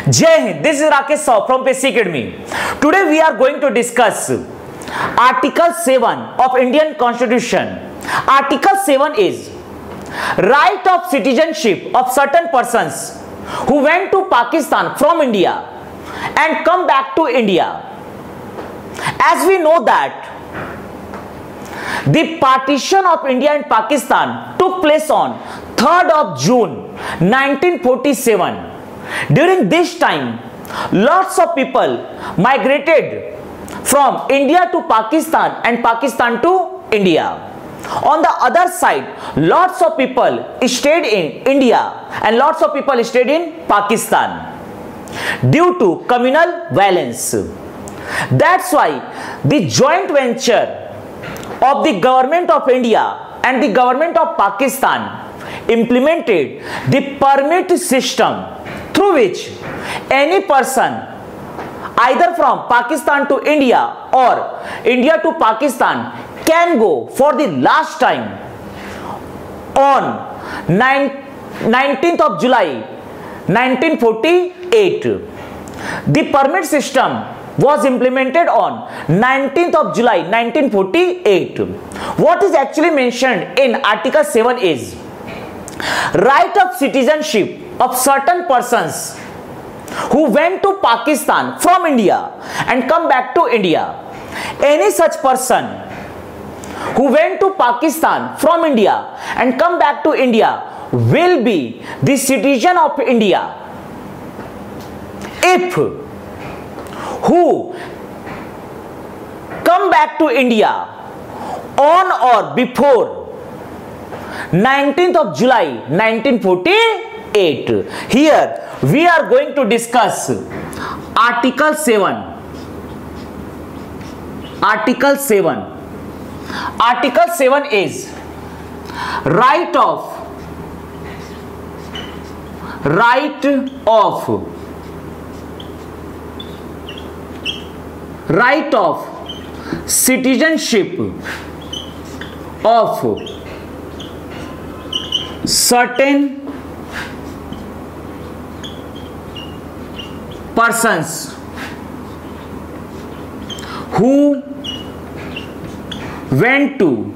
Jai Hind, this is Rakesh Sahu from Basic Academy. Today we are going to discuss Article 7 of Indian Constitution. Article 7 is right of citizenship of certain persons who went to Pakistan from India and come back to India. As we know that the partition of India and Pakistan took place on 3rd of June 1947. During this time, lots of people migrated from India to Pakistan and Pakistan to India. On the other side, lots of people stayed in India and lots of people stayed in Pakistan due to communal violence. That's why the joint venture of the government of India and the government of Pakistan implemented the permit system through which any person either from Pakistan to India or India to Pakistan can go for the last time on 19th of July 1948. The permit system was implemented on 19th of July 1948. What is actually mentioned in Article 7 is right of citizenship of certain persons who went to Pakistan from India and come back to India. Any such person who went to Pakistan from India and come back to India will be the citizen of India if who come back to India on or before 19th of July 1948. Here we are going to discuss Article 7. Article 7. Article 7 is right of citizenship of certain persons who went to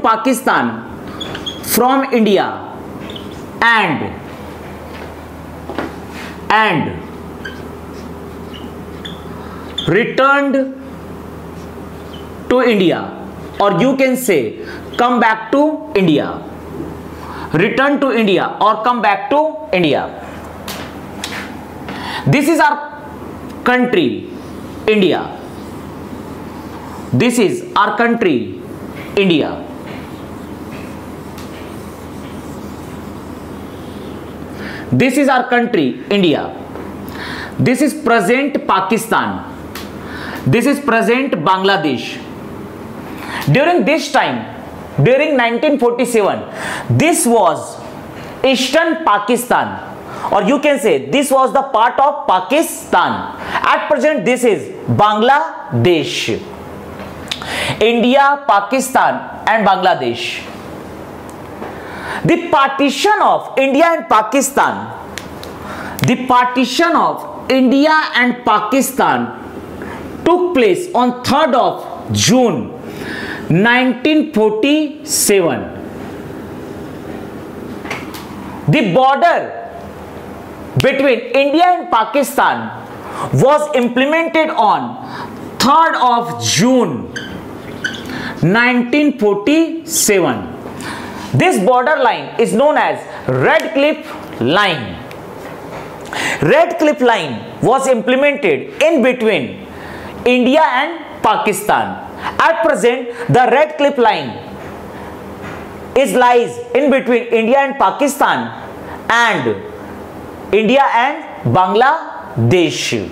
Pakistan from India and returned to India, or you can say come back to India, return to India or come back to India. This is our country, India. This is our country, India. This is our country, India. This is present Pakistan. This is present Bangladesh. During this time, during 1947, this was Eastern Pakistan, or you can say this was the part of Pakistan. At present, this is Bangladesh. India, Pakistan and Bangladesh. The partition of India and Pakistan, took place on 3rd of June 1947. The border between India and Pakistan was implemented on 3rd of June 1947. This border line is known as Red Cliff Line. Red Cliff Line was implemented in between India and Pakistan. At present, the Red Cliff Line lies in between India and Pakistan and India and Bangladesh.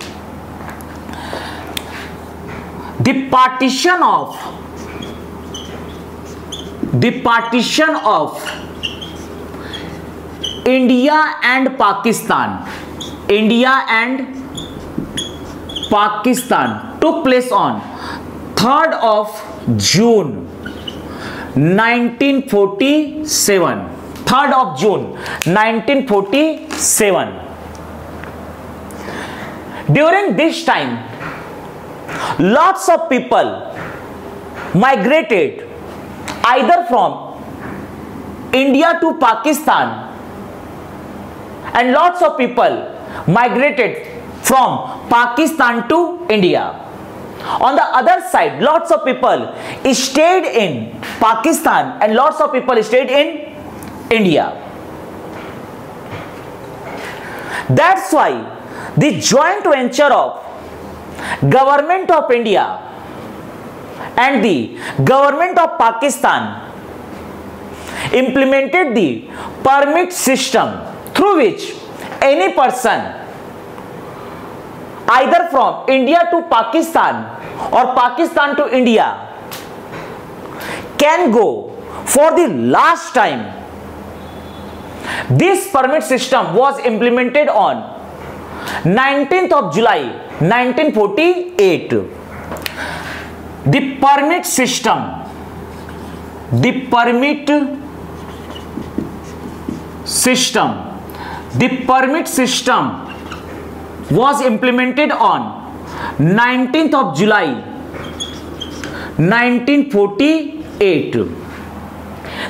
The partition of India and Pakistan took place on 3rd of June 1947. 3rd of June 1947. During this time, lots of people migrated either from India to Pakistan, and lots of people migrated from Pakistan to India. On the other side, lots of people stayed in Pakistan and lots of people stayed in India. That's why the joint venture of Government of India and the Government of Pakistan implemented the permit system through which any person either from India to Pakistan or Pakistan to India can go for the last time. This permit system was implemented on 19th of July 1948. The permit system was implemented on 19th of July 1948.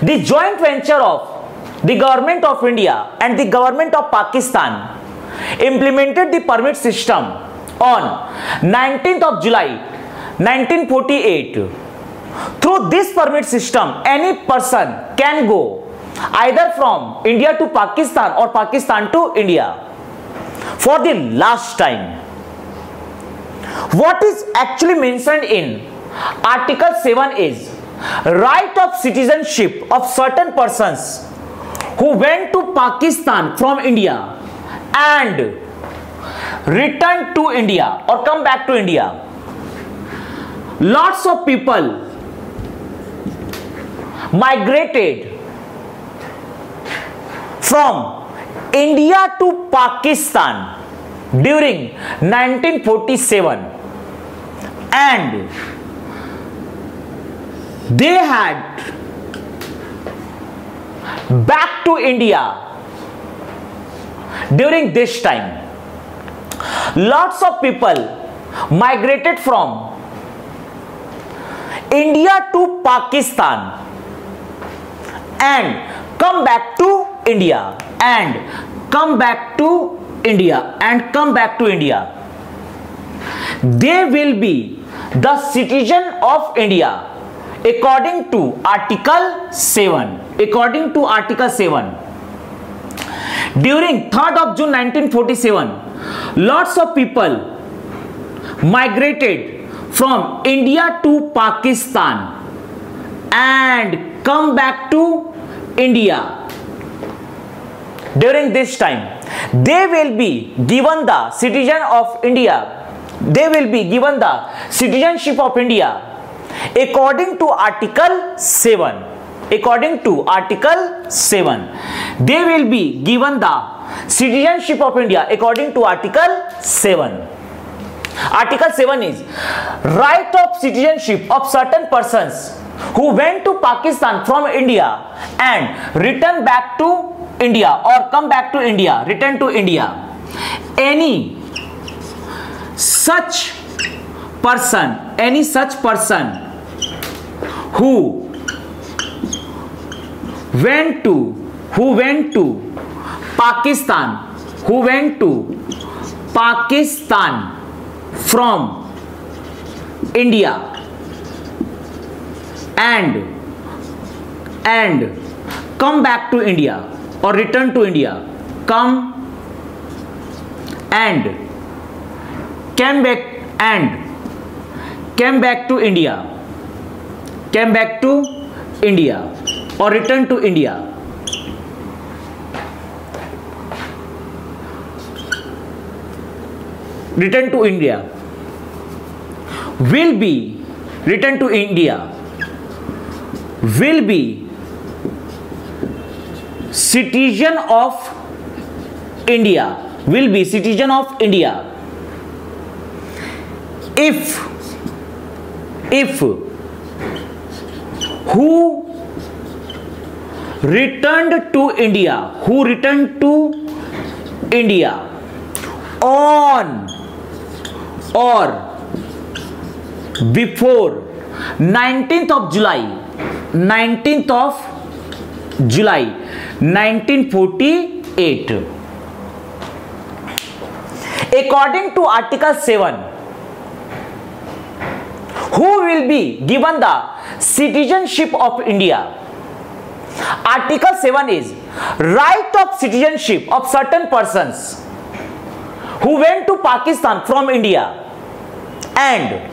The joint venture of the Government of India and the Government of Pakistan implemented the permit system on 19th of July 1948. Through this permit system, any person can go either from India to Pakistan or Pakistan to India for the last time. What is actually mentioned in Article 7 is right of citizenship of certain persons who went to Pakistan from India and returned to India or come back to India. Lots of people migrated from India to Pakistan during 1947 and they had back to India during this time. Lots of people migrated from India to Pakistan and come back to India and come back to India and come back to India. They will be the citizen of India according to Article 7. According to Article 7. During 3rd of June 1947, lots of people migrated from India to Pakistan and come back to India. During this time, they will be given the citizen of India. They will be given the citizenship of India according to Article 7. According to Article 7, they will be given the citizenship of India according to Article 7. Article 7 is right of citizenship of certain persons who went to Pakistan from India and return back to India or come back to India, return to India. Any such person who went to Pakistan from India and come back to India or return to India, came back to India or return to India. Return to India will be citizen of India, if who returned to India on or before 19th of July 1948. According to Article 7, who will be given the citizenship of India? Article 7 is right of citizenship of certain persons who went to Pakistan from India and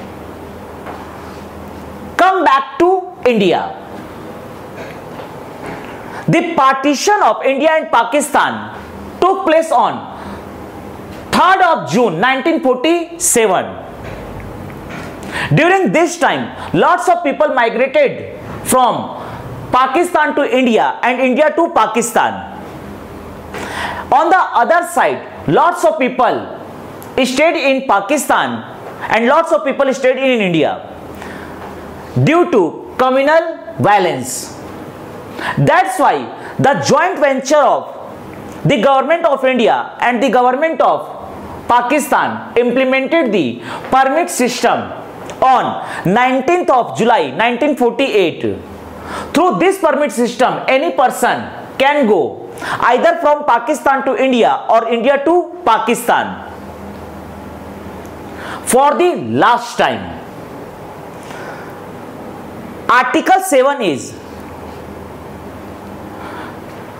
come back to India. The partition of India and Pakistan took place on 3rd of June 1947. During this time, lots of people migrated from Pakistan to India and India to Pakistan. On the other side, lots of people stayed in Pakistan and lots of people stayed in India due to communal violence. That's why the joint venture of the government of India and the government of Pakistan implemented the permit system on 19th of July 1948. Through this permit system, any person can go either from Pakistan to India or India to Pakistan. For the last time, Article 7 is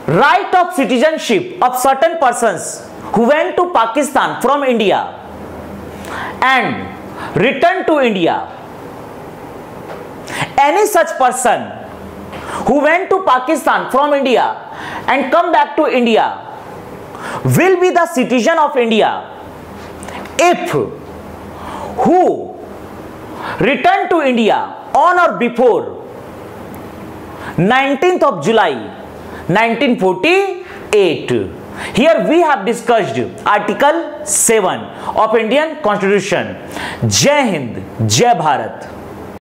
right of citizenship of certain persons who went to Pakistan from India and returned to India. Any such person who went to Pakistan from India and come back to India will be the citizen of India if who returned to India on or before 19th of July 1948. Here we have discussed Article 7 of Indian Constitution. Jai Hind, Jai Bharat.